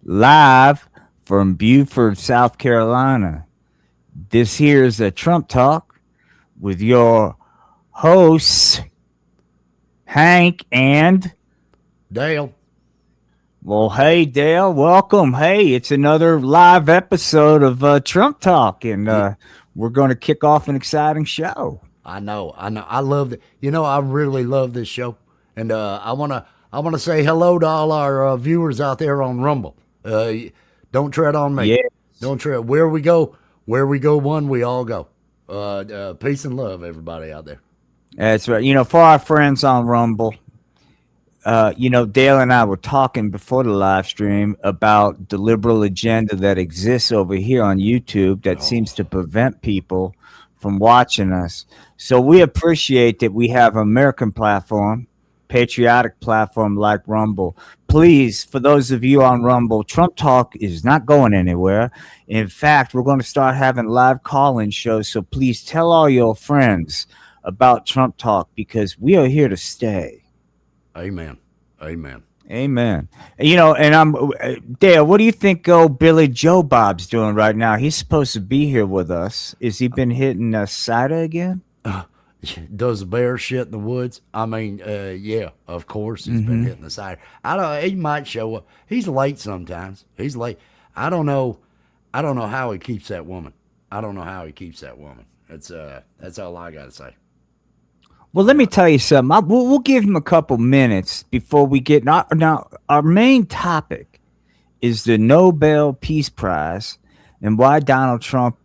live from Beaufort, South Carolina. This here is a Trump Talk with your hosts, Hank and. Dale. Well, hey, Dale, welcome. Hey, it's another live episode of Trump Talk, and Yeah, we're going to kick off an exciting show. I know. I love it. I really love this show, and I wanna say hello to all our viewers out there on Rumble. Don't tread on me. Yes, Don't tread. Where we go, one we all go. Peace and love, everybody out there. that's right. For our friends on Rumble, Dale and I were talking before the live stream about the liberal agenda that exists over here on YouTube that seems to prevent people from watching us. So we appreciate that we have an American platform, patriotic platform like Rumble. Please, for those of you on Rumble, Trump Talk is not going anywhere. In fact, we're going to start having live call-in shows. So please tell all your friends about Trump Talk because we are here to stay. Amen. Amen. Amen. And I'm Dale. What do you think old Billy Joe Bob's doing right now? He's supposed to be here with us. Is he been hitting cider again? Does the bear shit in the woods? I mean, yeah, of course he's been hitting the side. I don't. He might show up. He's late sometimes. He's late. I don't know. I don't know how he keeps that woman. I don't know how he keeps that woman. That's all I gotta say. Well, let me tell you something. We'll give him a couple minutes before we get now. Our main topic is the Nobel Peace Prize and why Donald Trump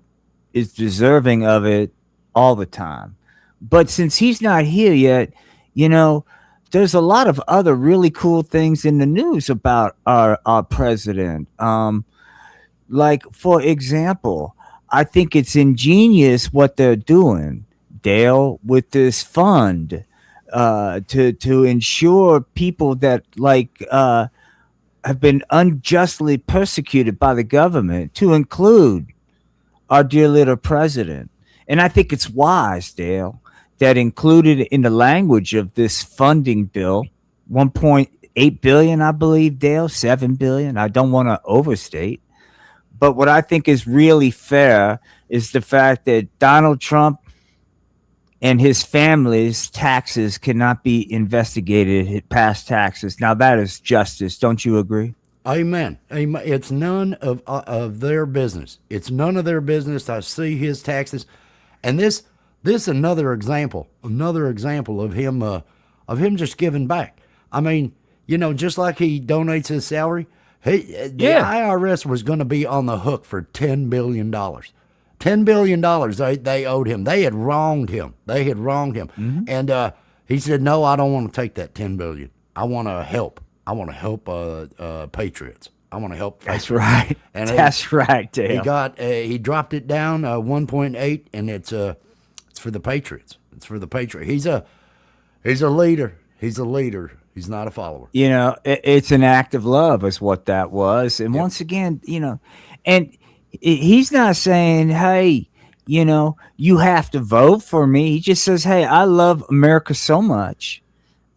is deserving of it all the time. But since he's not here yet, there's a lot of other really cool things in the news about our president. Like, for example, I think it's ingenious what they're doing, Dale, with this fund to ensure people that have been unjustly persecuted by the government, to include our dear little president. And I think it's wise, Dale, that included in the language of this funding bill, 1.8 billion, I believe, Dale, 7 billion. I don't want to overstate. But what I think is really fair is the fact that Donald Trump and his family's taxes cannot be investigated past taxes. Now that is justice. Don't you agree? Amen. Amen. It's none of their business. It's none of their business to see his taxes, and this another example of him just giving back. I mean, just like he donates his salary, the Yeah. IRS was going to be on the hook for $10 billion. $10 billion they owed him. They had wronged him. And he said, "No, I don't want to take that 10 billion. I want to help. I want to help patriots. I want to help That's patriots." right. And That's right, he Dale. got he dropped it down 1.8, and it's for the patriots. It's for the patriot. He's a leader. He's a leader. He's not a follower. It's an act of love, is what that was. And Yep. once again, and he's not saying, hey, you have to vote for me. He just says, hey, I love America so much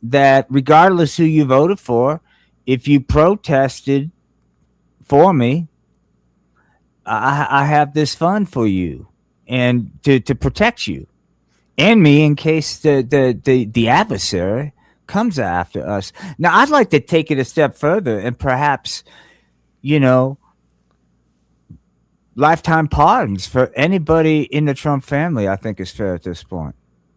that regardless who you voted for, if you protested for me, I have this fund for you and to protect you and me in case the adversary comes after us. Now, I'd like to take it a step further and perhaps, you know, lifetime pardons for anybody in the Trump family, I think is fair at this point.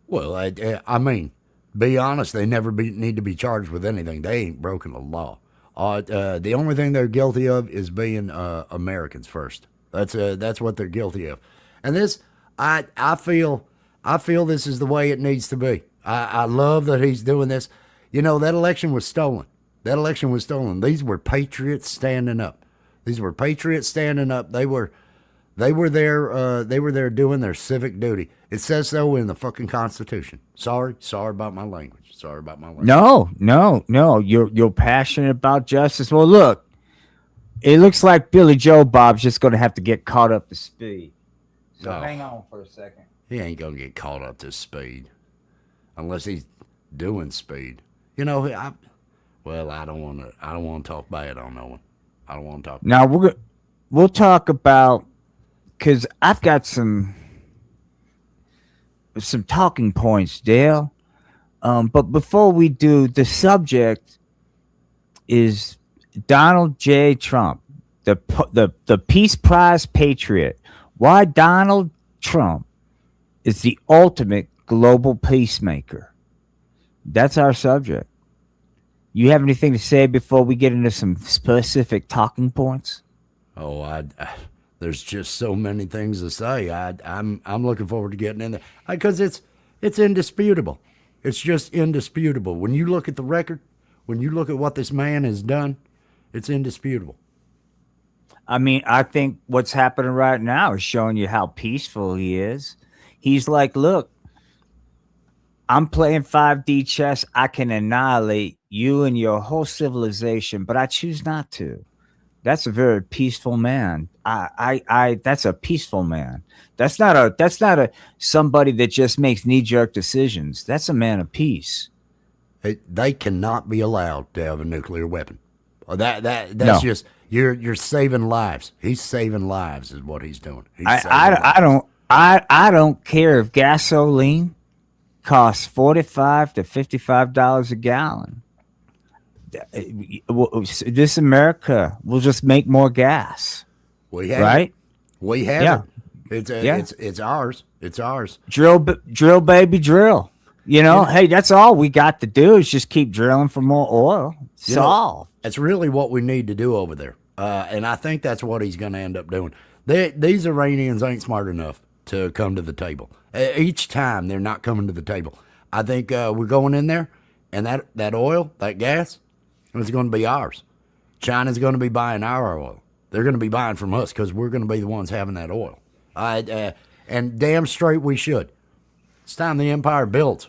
Well, I mean, be honest. They never need to be charged with anything. They ain't broken the law. The only thing they're guilty of is being Americans first. That's what they're guilty of. And this, I feel this is the way it needs to be. I love that he's doing this. That election was stolen. That election was stolen. These were patriots standing up. These were patriots standing up. They were there. They were there doing their civic duty. It says so in the fucking Constitution. Sorry about my language. Sorry about my language. No. You're passionate about justice. Well, look, it looks like Billy Joe Bob's just going to have to get caught up to speed. So Oh, hang on for a second. he ain't gonna get caught up to speed unless he's doing speed. I don't want to. I don't want to talk bad on no one. I don't want to talk about Now we'll talk about, because I've got some talking points, Dale. But before we do, the subject is Donald J. Trump, the Peace Prize Patriot. Why Donald Trump is the ultimate global peacemaker. That's our subject. You have anything to say before we get into some specific talking points? it. There's just so many things to say. I'm looking forward to getting in there because it's indisputable. It's just indisputable. When you look at the record, when you look at what this man has done, it's indisputable. I mean, I think what's happening right now is showing you how peaceful he is. He's like, look, I'm playing 5D chess. I can annihilate you and your whole civilization, but I choose not to. That's a very peaceful man. That's a peaceful man. That's not a somebody that just makes knee jerk decisions. That's a man of peace. They cannot be allowed to have a nuclear weapon. That's No, just you're saving lives. He's saving lives is what he's doing. He's I, saving I, I lives. don't, I don't care if gasoline costs $45 to $55 a gallon. This America will just make more gas, We have it. right? We have Yeah, it. It's yeah. it's ours. It's ours. Drill, baby, drill. You know, Hey, that's all we got to do is just keep drilling for more oil. you know Solve. that's really what we need to do over there. And I think that's what he's going to end up doing. These Iranians ain't smart enough to come to the table. Each time they're not coming to the table. I think we're going in there, and that oil, that gas, it's going to be ours. China's going to be buying our oil. They're going to be buying from us because we're going to be the ones having that oil. And damn straight we should. It's time the empire built.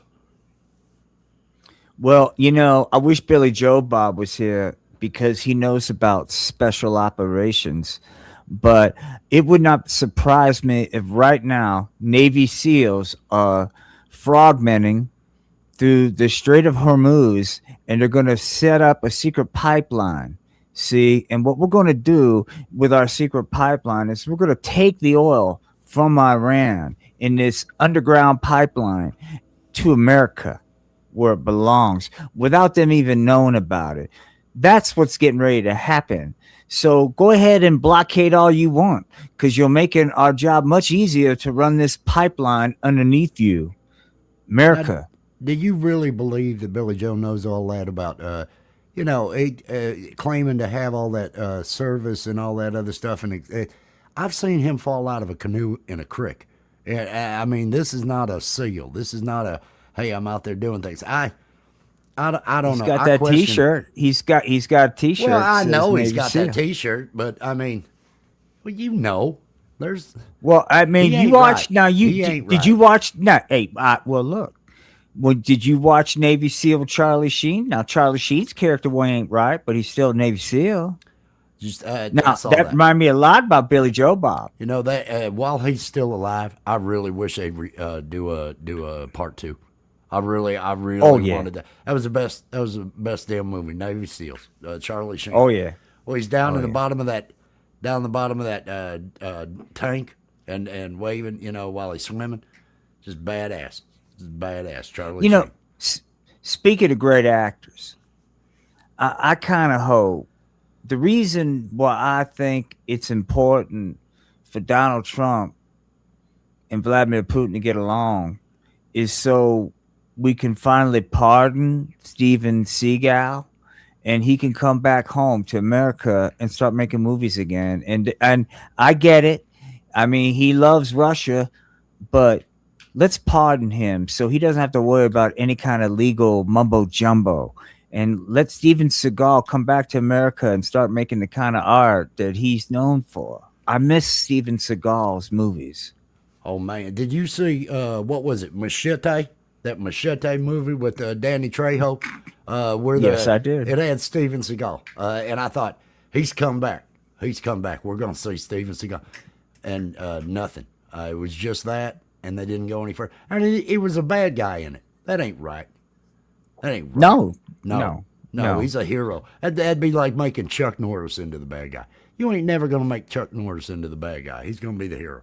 Well, I wish Billy Joe Bob was here because he knows about special operations. But it would not surprise me if right now Navy SEALs are frogmenting through the Strait of Hormuz, and they're going to set up a secret pipeline. See, and what we're going to do with our secret pipeline is we're going to take the oil from Iran in this underground pipeline to America where it belongs without them even knowing about it. That's what's getting ready to happen. So go ahead and blockade all you want because you're making our job much easier to run this pipeline underneath you, Now, America. do you really believe that Billy Joe knows all that about, claiming to have all that service and all that other stuff? And I've seen him fall out of a canoe in a creek. I mean, this is not a seal. This is not a, hey, I'm out there doing things. I don't He's know. got I that question. T-shirt. He's got a T-shirt Well, that I says know he's Navy got SEAL. that T-shirt, but I mean, well, there's Well, I mean, he you ain't right. watched now. He ain't Did right. you watch? No, hey, well, look. Well, did you watch Navy SEAL Charlie Sheen? Now, Charlie Sheen's character ain't right, but he's still a Navy SEAL. Just I Now, saw that that. reminded me a lot about Billy Joe Bob. You know that while he's still alive, I really wish they'd do a part two. I really Oh yeah, wanted that. That was the best. That was the best damn movie. Navy SEALs. Charlie Sheen. oh yeah, Well, he's down oh in the yeah. bottom of that, down the bottom of that tank, and waving, while he's swimming. Just badass. Just badass. Charlie You know, Sheen. s- speaking of great actors, I kind of hope the reason why I think it's important for Donald Trump and Vladimir Putin to get along is so we can finally pardon Steven Seagal and he can come back home to America and start making movies again. And I get it. I mean, he loves Russia, but let's pardon him so he doesn't have to worry about any kind of legal mumbo jumbo. And let Steven Seagal come back to America and start making the kind of art that he's known for. I miss Steven Seagal's movies. Oh man, did you see what was it, Machete? That Machete movie with Danny Trejo, where Yes, the I did. it had Steven Seagal, and I thought he's come back. He's come back. We're gonna see Steven Seagal, and nothing. It was just that, and they didn't go any further. And he was a bad guy in it. That ain't right. That ain't right. No, No, no. No, he's a hero. That'd be like making Chuck Norris into the bad guy. You ain't never gonna make Chuck Norris into the bad guy. He's gonna be the hero.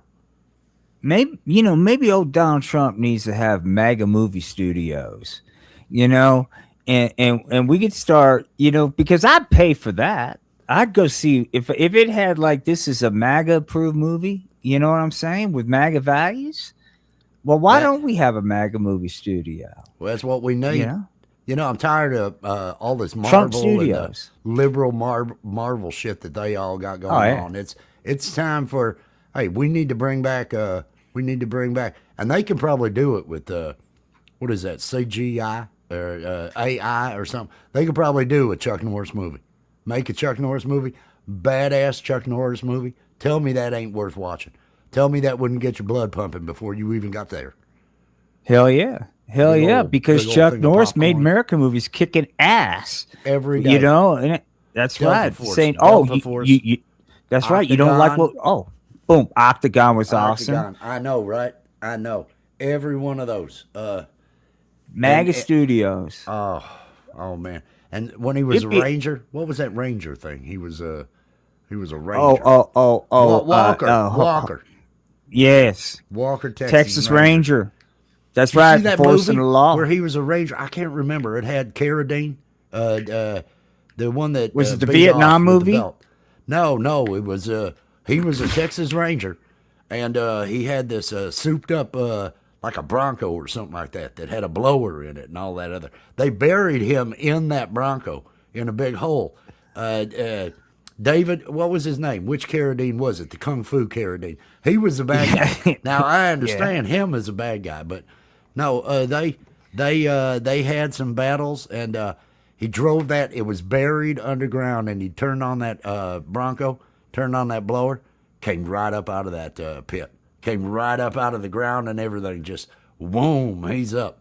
Maybe old Donald Trump needs to have mega movie studios, you know, and we could start, because I'd pay for that. I'd go see if it had like this is a MAGA approved movie, you know what I'm saying, with MAGA values. Well, why don't we have a MAGA movie studio? Well, that's what we need. I'm tired of all this Trump Marvel Studios. and the liberal Marvel shit that they all got going on. It's time for, hey, we need to bring back, and they can probably do it with what is that, CGI or AI or something. They could probably do a Chuck Norris movie. Make a Chuck Norris movie, badass Chuck Norris movie. Tell me that ain't worth watching. Tell me that wouldn't get your blood pumping before you even got there. Hell yeah. Because Chuck Norris made American movies kicking ass every day. And that's Delta right. Force, Saying, you that's Octagon. right. You don't like boom, Octagon was awesome. I know, right? I know. Every one of those. MAGA Studios. Oh man. And when he was a Ranger, what was that Ranger thing? He was a Ranger. Walker. Yes. Walker, Texas Ranger. That's Did you right. see that Enforcing movie the law. where he was a Ranger? I can't remember. It had Carradine, the one that was it the beat Vietnam off with the movie? belt. No, it was he was a Texas Ranger, and he had this souped up like a Bronco or something like that had a blower in it and all that other. They buried him in that Bronco in a big hole. David, what was his name? Which Carradine was it? The Kung Fu Carradine. He was the bad guy. Now I understand him as a bad guy, but no, they had some battles, and he drove that. It was buried underground, and he turned on that Bronco, turned on that blower, came right up out of that pit, came right up out of the ground, and everything just boom, he's up.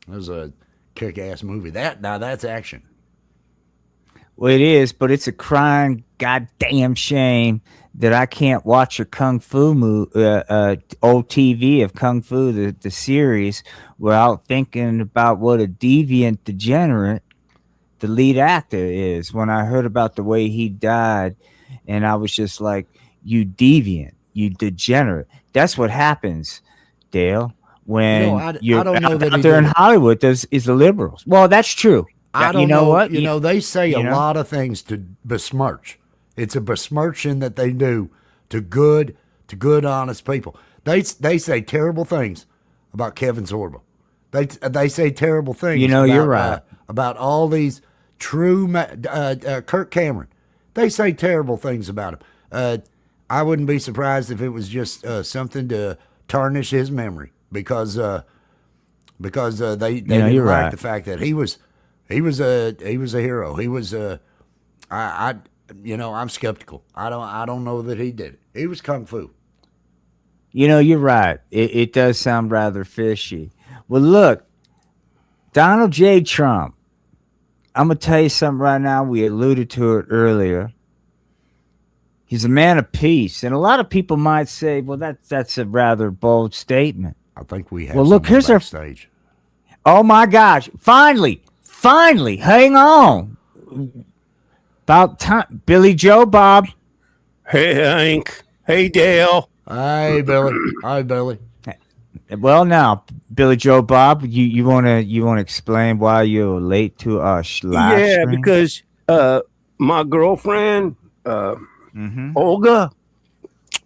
It was a kick-ass movie. That's action. Well, it is, but it's a crying goddamn shame that I can't watch a Kung Fu old TV of Kung Fu, the series, without thinking about what a deviant degenerate the lead actor is. When I heard about the way he died, and I was just like, you deviant, you degenerate. That's what happens, Dale, when you're I don't know that out there in Hollywood is the liberals. Well, that's true. I don't know what? They say a know? lot of things to besmirch. It's a besmirching that they do to good, honest people. They say terrible things about Kevin Sorbo. They say terrible things. You're right about all these true Kirk Cameron. They say terrible things about him. I wouldn't be surprised if it was just something to tarnish his memory because they didn't like the fact that he was a hero. He was I'm skeptical. I don't know that he did it. He was Kung Fu. You're right. It does sound rather fishy. Well, look, Donald J. Trump. I'm gonna tell you something right now. We alluded to it earlier. He's a man of peace, and a lot of people might say, "Well, that's a rather bold statement." I think we have. Well, look, here's backstage. Oh my gosh! Finally, hang on. About time, Billy Joe Bob. Hey Hank. Hey Dale. Hi Billy. Hi Billy. Well, now, Billy Joe Bob, you wanna explain why you're late to our live Yeah, stream? because my girlfriend, Olga,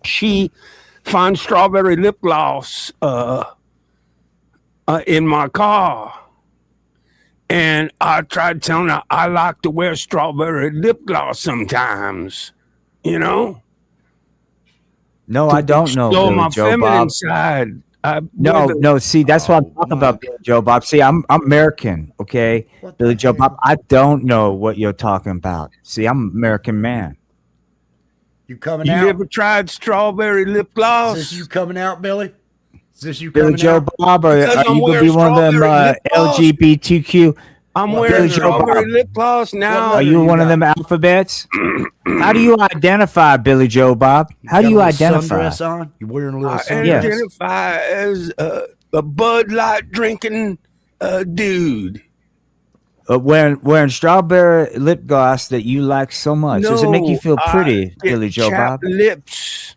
she finds strawberry lip gloss in my car. And I tried telling her I like to wear strawberry lip gloss sometimes, No, I don't know, Billy Billy my Joe feminine Bob. side. No. See, that's what I'm talking about, Billy Joe Bob. See, I'm American, okay, Billy Joe Bob. I don't know what you're talking about. See, I'm an American man. You coming You out? ever tried strawberry lip gloss? Is this you coming out, Billy? Is this you Billy coming Joe out? Bob, or Because are I'm you gonna wearing be one of them strawberry lip gloss. LGBTQ? I'm Well, wearing Billy Joe Bob. strawberry lip gloss now. Are you one of them alphabets? How do you identify, Billy Joe Bob? How do you got a little identify? Sundress on? You wearing a little I sundress? identify as a Bud Light drinking dude. wearing strawberry lip gloss that you like so much. Does it make you No, feel I pretty, get Billy Joe chapped Bob? lips,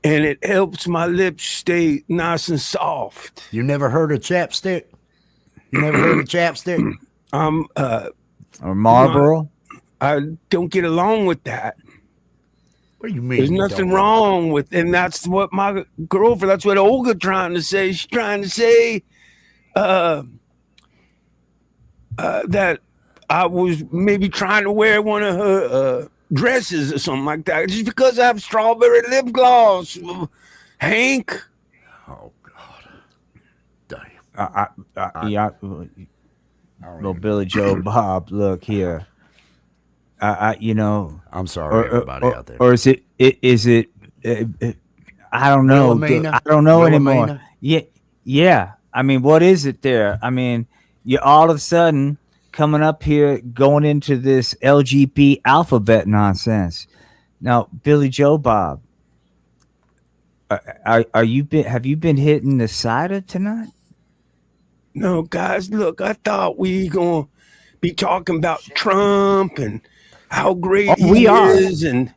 and it helps my lips stay nice and soft. You never heard of chapstick? You never heard of chapstick? I'm Or not. Marlboro? I don't get along with that. What do you mean? There's you nothing don't? wrong with, and that's what my girlfriend. That's what Olga trying to say. She's trying to say uh, that I was maybe trying to wear one of her dresses or something like that, just because I have strawberry lip gloss, Hank. Oh God, damn! Yeah. Well, Billy Joe Bob, look here. I'm sorry, everybody out there. Or is it? I don't know. Wilhelmina? I don't know anymore. Wilhelmina? Yeah, yeah. I mean, what is it there? I mean, you all of a sudden coming up here, going into this LGBT alphabet nonsense. Now, Billy Joe Bob, are you been? Have you been hitting the cider tonight? No, guys, look, I thought we gonna be talking about Trump and how great Oh, we he are. is, and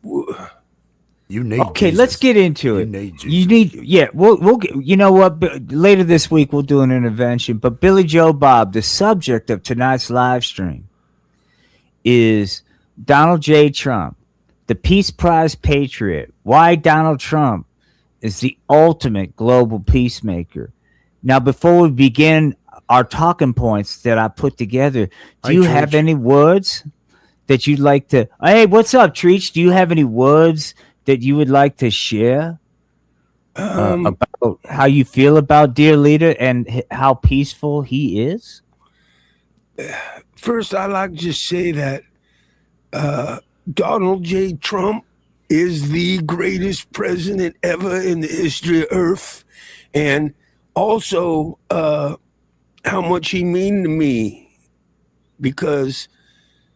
You need. Okay, Jesus. let's get into it. need You need, yeah. We'll get. You know what? Later this week we'll do an intervention. But Billy Joe Bob, the subject of tonight's live stream is Donald J. Trump, the Peace Prize Patriot. Why Donald Trump is the ultimate global peacemaker. Now, before we begin our talking points that I put together, do Hey, you have Treach. any words that you'd like to? Hey, what's up, Treach? Do you have any words that you would like to share about how you feel about dear leader and how peaceful he is? first, I like to just say that Donald J. Trump is the greatest president ever in the history of Earth, and also how much he mean to me, because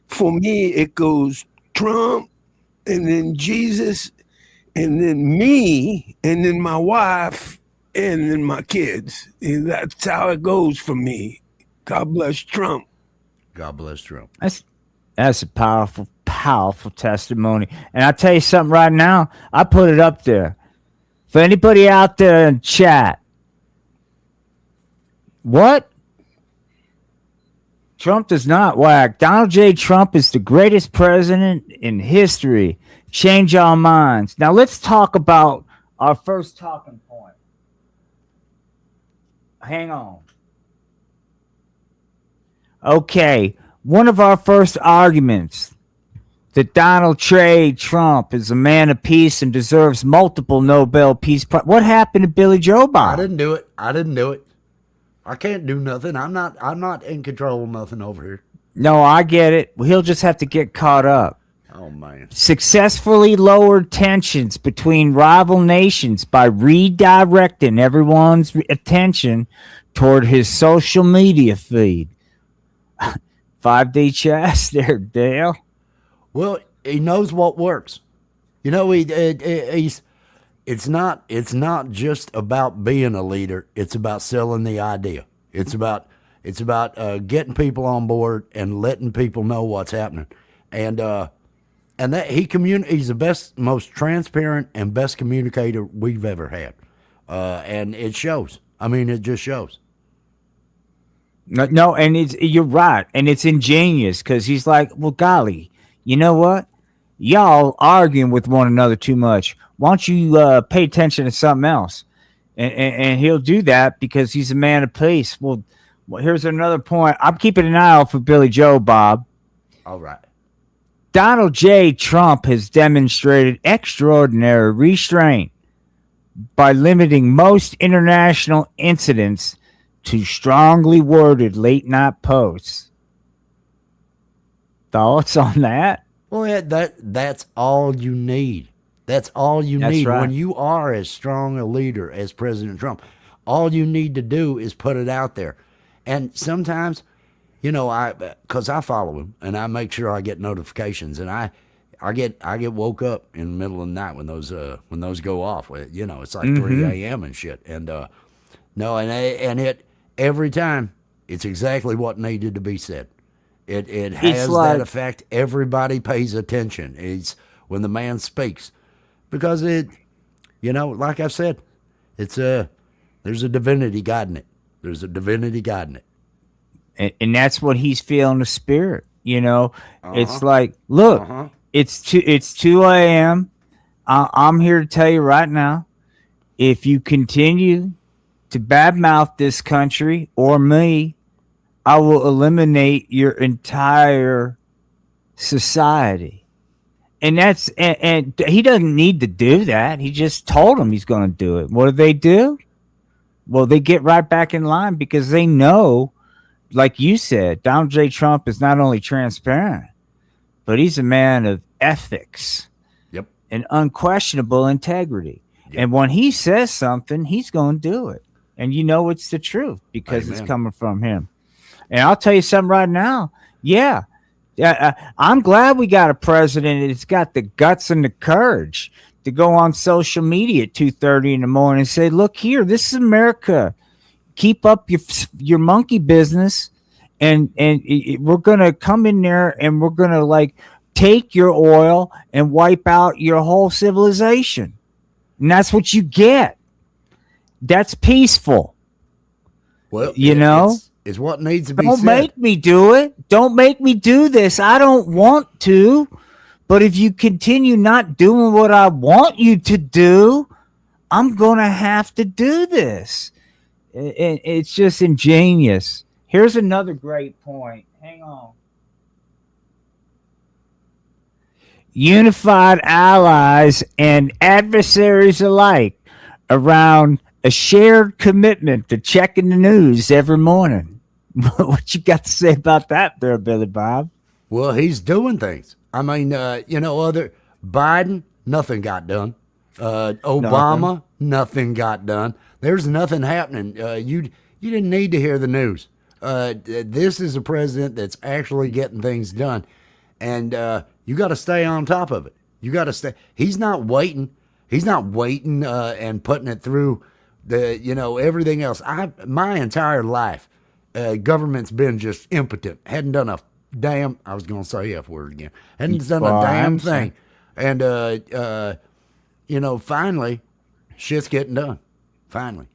for me it goes Trump, and then Jesus, and then me, and then my wife, and then my kids. And that's how it goes for me. God bless Trump. God bless Trump. That's a powerful, powerful testimony. And I tell you something right now, I put it up there. For anybody out there in chat, what? Trump does not whack. Donald J. Trump is the greatest president in history. Change our minds. Now let's talk about our first talking point. Hang on. Okay, one of our first arguments that Donald J. Trump is a man of peace and deserves multiple Nobel Peace Prize. What happened to Billy Joe I Bob? didn't do it. I didn't do it. I can't do nothing. I'm not in control of nothing over here. No, I get it. He'll just have to get caught up. Oh man. Successfully lowered tensions between rival nations by redirecting everyone's attention toward his social media feed. 5D chess there, Dale. Well, he knows what works. You know, he's. It's not just about being a leader. It's about selling the idea. It's about getting people on board and letting people know what's happening. And that he's the best, most transparent, and best communicator we've ever had. And it shows. I mean, it just shows. No, and you're right, and it's ingenious because he's like, well, golly, you know what? Y'all arguing with one another too much. Why don't you pay attention to something else? And he'll do that because he's a man of peace. Well, here's another point. I'm keeping an eye out for Billy Joe Bob. All right. Donald J. Trump has demonstrated extraordinary restraint by limiting most international incidents to strongly worded late night posts. Thoughts on that? Well, that's all you need. That's all you That's need. right. When you are as strong a leader as President Trump, all you need to do is put it out there. And sometimes, you know, because I follow him and I make sure I get notifications, and I get woke up in the middle of the night when those go off. You know, it's like 3 a.m. and shit. And no, and it every time It's exactly what needed to be said. It It's has like that effect. Everybody pays attention. It's when the man speaks, because like I've said, it's there's a divinity guiding it. There's a divinity guiding it. and that's what he's feeling the spirit. Uh huh. It's like, Uh look, huh. it's 2 a.m. I'm here to tell you right now, if you continue to badmouth this country or me, I will eliminate your entire society. And he doesn't need to do that. He just told him he's going to do it. What do? Well, they get right back in line because they know, like you said, Donald J. Trump is not only transparent, but he's a man of ethics Yep. and unquestionable integrity. Yep. And when he says something, he's going to do it. And it's the truth because it's Amen. coming from him. And I'll tell you something right now. Yeah. I'm glad we got a president that's got the guts and the courage to go on social media at 2:30 in the morning and say, look here, this is America. Keep up your monkey business. And we're going to come in there and we're going to like take your oil and wipe out your whole civilization. And that's what you get. That's peaceful. Well, it's what needs to be Don't said. make me do it. Don't make me do this. I don't want to. But if you continue not doing what I want you to do, I'm going to have to do this. It's just ingenious. Here's another great point. Hang on. Unified allies and adversaries alike around a shared commitment to checking the news every morning. What you got to say about that there, Billy Bob? Well, he's doing things. I mean, other Biden, nothing got done. Obama, nothing got done. There's nothing happening. You didn't need to hear the news. This is a president that's actually getting things done, and you got to stay on top of it. You got to stay. He's not waiting. He's not waiting and putting it through everything else. My entire life, government's been just impotent. Hadn't done a damn. I was going to say F word again. Hadn't done a damn thing. And finally, shit's getting done. Finally.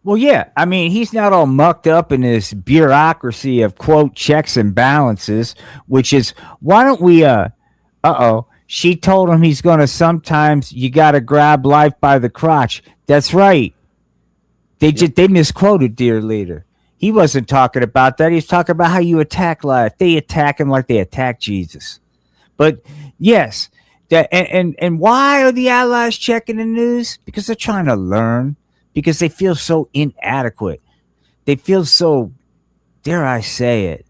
Well, yeah. I mean, he's not all mucked up in this bureaucracy of, quote, checks and balances, which is, why don't we, she told him he's going to sometimes, you got to grab life by the crotch. That's right. They misquoted, dear leader. He wasn't talking about that. He's talking about how you attack life. They attack him like they attack Jesus. But yes, and why are the allies checking the news? Because they're trying to learn. Because they feel so inadequate. They feel so, dare I say it,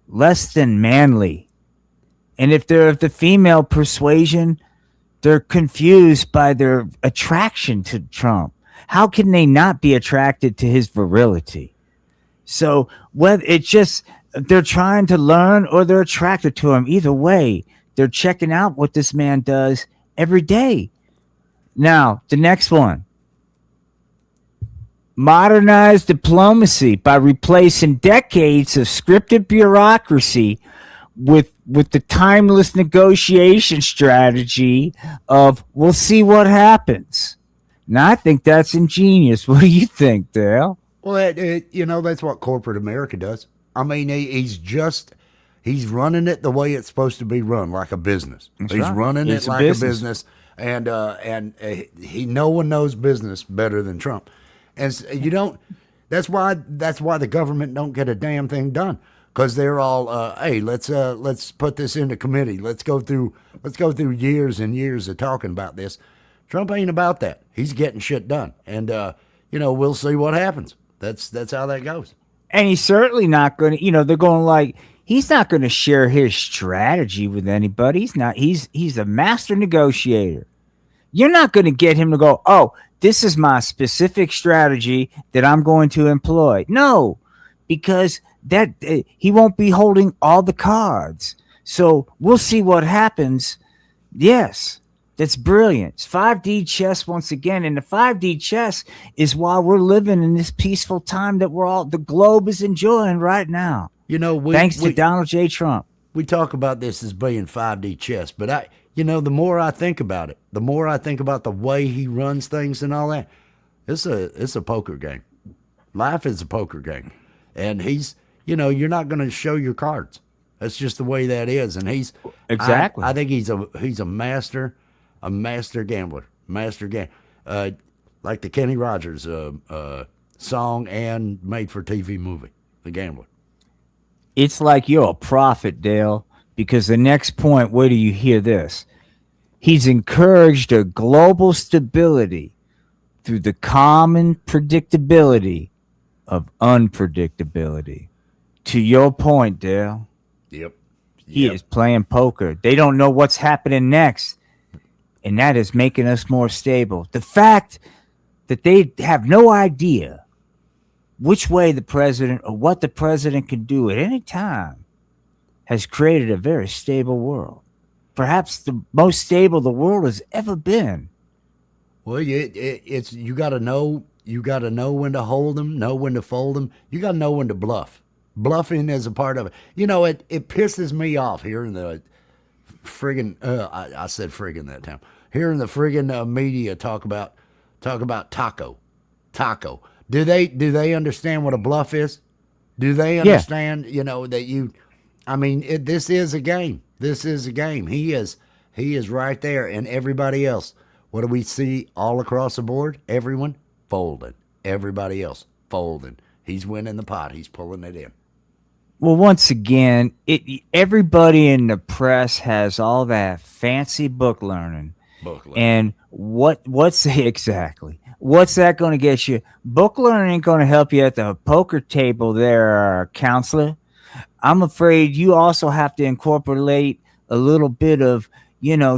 less than manly. And if they're of the female persuasion, they're confused by their attraction to Trump. How can they not be attracted to his virility? So whether it's just they're trying to learn or they're attracted to him, either way, they're checking out what this man does every day. Now, the next one. Modernize diplomacy by replacing decades of scripted bureaucracy with the timeless negotiation strategy of we'll see what happens. Now, I think that's ingenious. What do you think, Dale? Well, that's what corporate America does. I mean, he's running it the way it's supposed to be run, like a business. That's he's right. running It's it like a business, and no one knows business better than Trump. And you don't. That's why the government don't get a damn thing done, because they're all, hey, let's put this into committee. Let's go through years and years of talking about this. Trump ain't about that. He's getting shit done, and we'll see what happens. That's how that goes. And he's certainly not going to. They're going like he's not going to share his strategy with anybody. He's not. He's a master negotiator. You're not going to get him to go, oh, this is my specific strategy that I'm going to employ. No, because that he won't be holding all the cards. So we'll see what happens. Yes. That's brilliant. It's 5D chess once again. And the 5D chess is why we're living in this peaceful time that the globe is enjoying right now. You know, Thanks to Donald J. Trump. we talk about this as being 5D chess, but the more I think about it, the more I think about the way he runs things and all that. It's a poker game. Life is a poker game, and you're not going to show your cards. That's just the way that is, and he's Exactly. I think he's a master gambler, like the Kenny Rogers song and made for TV movie, The Gambler. It's like you're a prophet, Dale, because the next point, where do you hear this? He's encouraged a global stability through the common predictability of unpredictability. To your point, Dale, Yep. he is playing poker. They don't know what's happening next, and that is making us more stable. The fact that they have no idea which way the president or what the president can do at any time has created a very stable world. Perhaps the most stable the world has ever been. Well, it's you got to know when to hold them, know when to fold them. You got to know when to bluff. Bluffing is a part of it. It pisses me off hearing the friggin' I said friggin' that time. Hearing the friggin' media talk about taco. Do they understand what a bluff is? Do they understand? That you. I mean, this is a game. This is a game. He is right there, and everybody else. What do we see all across the board? Everyone folding. Everybody else folding. He's winning the pot. He's pulling it in. Well, once again, everybody in the press has all that fancy book learning. And what's exactly? What's that going to get you? Book learning ain't going to help you at the poker table there, counselor. I'm afraid you also have to incorporate a little bit of,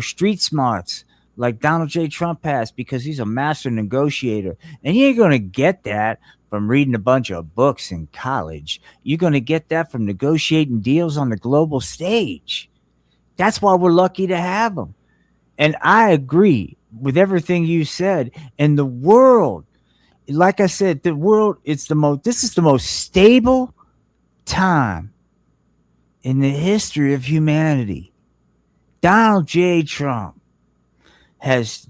street smarts like Donald J. Trump has, because he's a master negotiator. And you ain't going to get that from reading a bunch of books in college. You're going to get that from negotiating deals on the global stage. That's why we're lucky to have them. And I agree with everything you said. And the world, like I said, this is the most stable time in the history of humanity. Donald J. Trump has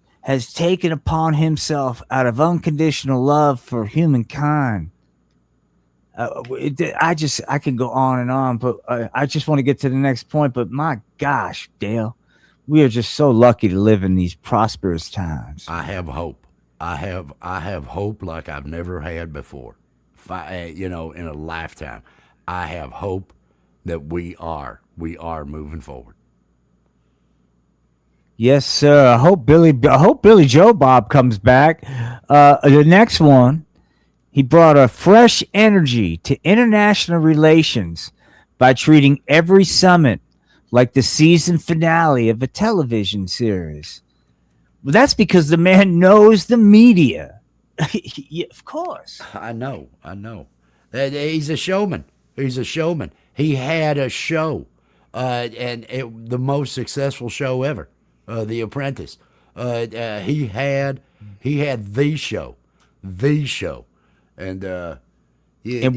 taken upon himself, out of unconditional love for humankind. I can go on and on, but I just want to get to the next point. But my gosh, Dale, we are just so lucky to live in these prosperous times. I have hope. I have hope like I've never had before. In a lifetime, I have hope that we are moving forward. Yes, sir. I hope Billy Joe Bob comes back. The next one, he brought a fresh energy to international relations by treating every summit like the season finale of a television series. Well, that's because the man knows the media. Yeah, of course. I know. He's a showman. He had a show, the most successful show ever. The Apprentice. He had the show, and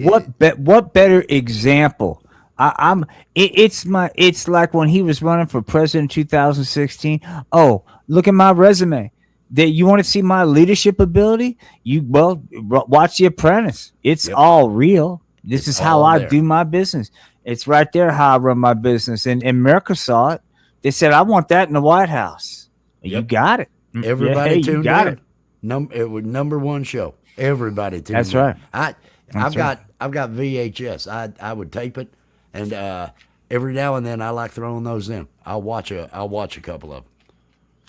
what better example? It's like when he was running for president in 2016. Oh, look at my resume. That you want to see my leadership ability? Watch The Apprentice. It's all real. This is how I do my business. It's right there how I run my business, and America saw it. They said, I want that in the White House. Yep. You got it. Everybody tuned in. It. It was number one show. Everybody tuned in. That's right. I've got VHS. I would tape it, and every now and then I like throwing those in. I'll watch a couple of them.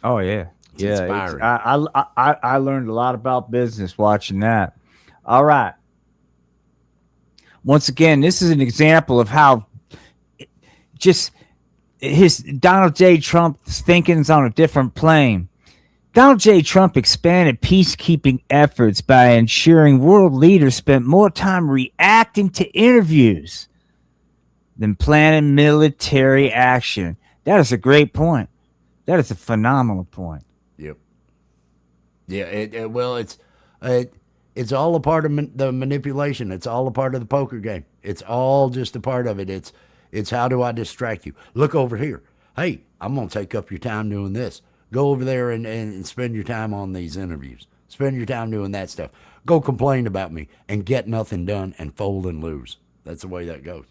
Oh yeah, it's inspiring. I learned a lot about business watching that. All right. Once again, this is an example of how his Donald J. Trump's thinking is on a different plane. Donald J. Trump expanded peacekeeping efforts by ensuring world leaders spent more time reacting to interviews than planning military action. That is a great point. That is a phenomenal point. Yep. Yeah. Well, it's all a part of the manipulation. It's all a part of the poker game. It's all just a part of it. It's how do I distract you? Look over here. Hey, I'm gonna take up your time doing this. Go over there and spend your time on these interviews. Spend your time doing that stuff. Go complain about me and get nothing done and fold and lose. That's the way that goes.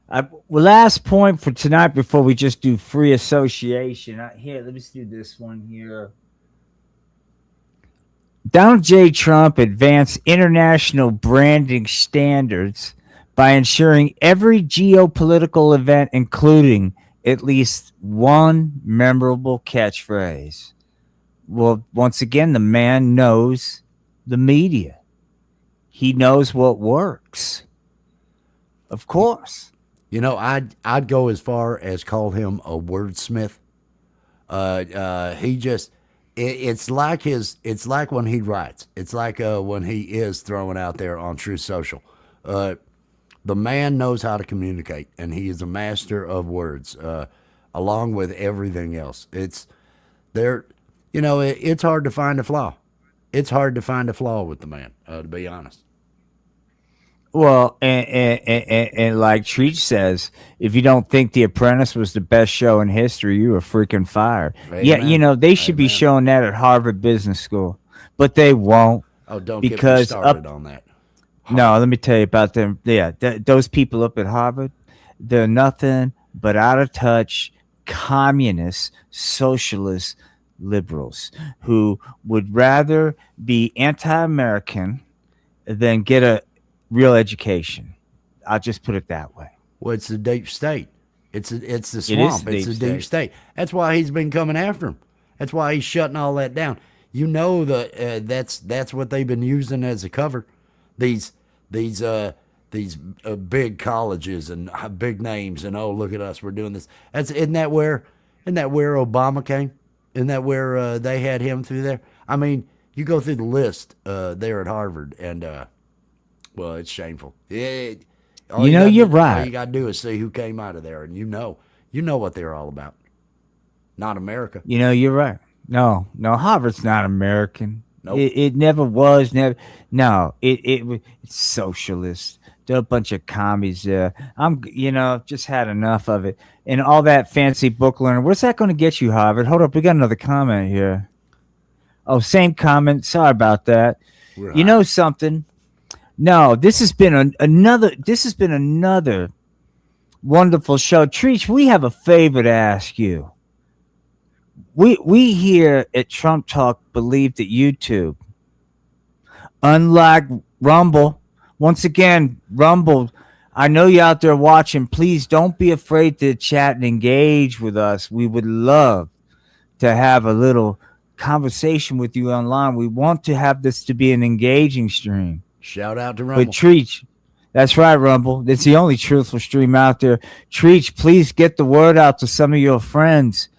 Well, last point for tonight before we just do free association. Here, let me do this one here. Donald J. Trump advanced international branding standards by ensuring every geopolitical event, including at least one memorable catchphrase. Well, once again, the man knows the media. He knows what works. Of course. I'd go as far as call him a wordsmith. He just it's like when he writes. It's like when he is throwing out there on True Social. The man knows how to communicate, and he is a master of words, along with everything else. It's there. It's hard to find a flaw. It's hard to find a flaw with the man, to be honest. Well, and like Treach says, if you don't think The Apprentice was the best show in history, you are freaking fired. Yeah, Amen. they should be Amen. showing that at Harvard Business School, but they won't. Oh, don't get me Because started on that. no, let me tell you about them. Yeah, those people up at Harvard, they're nothing but out of touch communist, socialist liberals who would rather be anti-American than get a real education. I'll just put it that way. Well, it's the deep state. It's the It is swamp. the It's the deep deep state. That's why he's been coming after him. That's why he's shutting all that down. That's what they've been using as a cover. These big colleges and big names and oh look at us, we're doing this. Isn't that where Obama came? Isn't that where they had him through there? I mean, you go through the list there at Harvard and well, it's shameful. You're right. All you got to do is see who came out of there, and you know what they're all about. Not America. You're right. No, Harvard's not American. Nope. It never was. Never. No, it's socialist. They're a bunch of commies there. Just had enough of it. And all that fancy book learning. Where's that going to get you, Harvard? Hold up. We got another comment here. Oh, same comment. Sorry about that. We're You hot. know something? No, this has been another. This has been another wonderful show. Treach, we have a favor to ask you. We here at Trump Talk believe that YouTube, unlike Rumble, once again, Rumble, I know you're out there watching. Please don't be afraid to chat and engage with us. We would love to have a little conversation with you online. We want to have this to be an engaging stream. Shout out to Rumble. But Treach, that's right, Rumble. It's the only truthful stream out there. Treach, please get the word out to some of your friends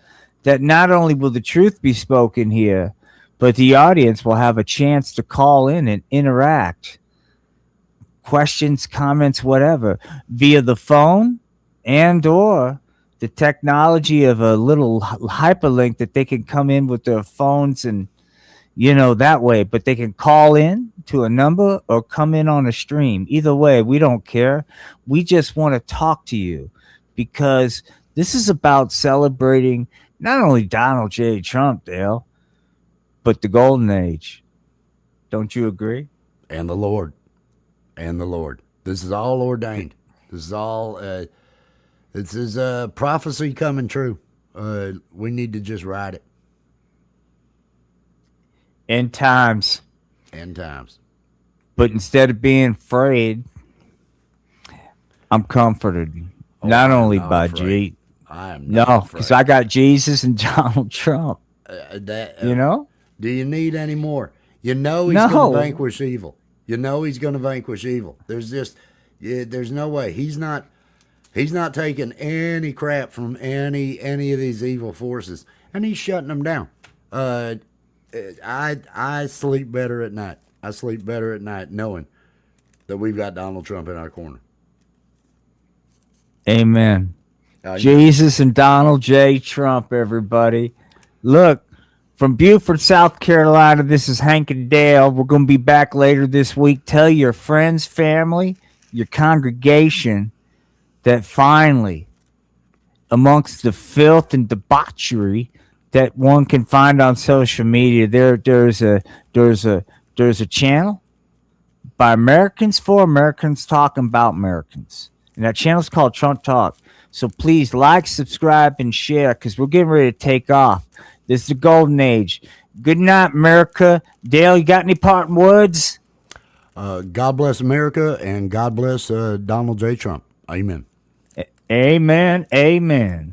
that not only will the truth be spoken here, but the audience will have a chance to call in and interact. Questions, comments, whatever, via the phone and or the technology of a little hyperlink that they can come in with their phones and that way, but they can call in to a number or come in on a stream. Either way, we don't care. We just want to talk to you because this is about celebrating not only Donald J. Trump, Dale, but the golden age. Don't you agree? And the Lord. And the Lord. This is all ordained. This is all this is prophecy coming true. We need to just ride it. End times. End times. But instead of being afraid, I'm comforted. Not I'm only not by afraid. G. I am No, not because afraid. I got Jesus and Donald Trump. Do you need any more? He's No. going to vanquish evil. He's going to vanquish evil. There's no way. He's not taking any crap from any of these evil forces, and he's shutting them down. I sleep better at night. I sleep better at night knowing that we've got Donald Trump in our corner. Amen. Jesus and Donald J. Trump, everybody. Look, from Beaufort, South Carolina, this is Hank and Dale. We're going to be back later this week. Tell your friends, family, your congregation that finally, amongst the filth and debauchery that one can find on social media, there's a channel by Americans for Americans talking about Americans. And that channel's called Trump Talk. So please like, subscribe, and share because we're getting ready to take off. This is the golden age. Good night, America. Dale, you got any parting words? God bless America and God bless Donald J. Trump. Amen. Amen. Amen.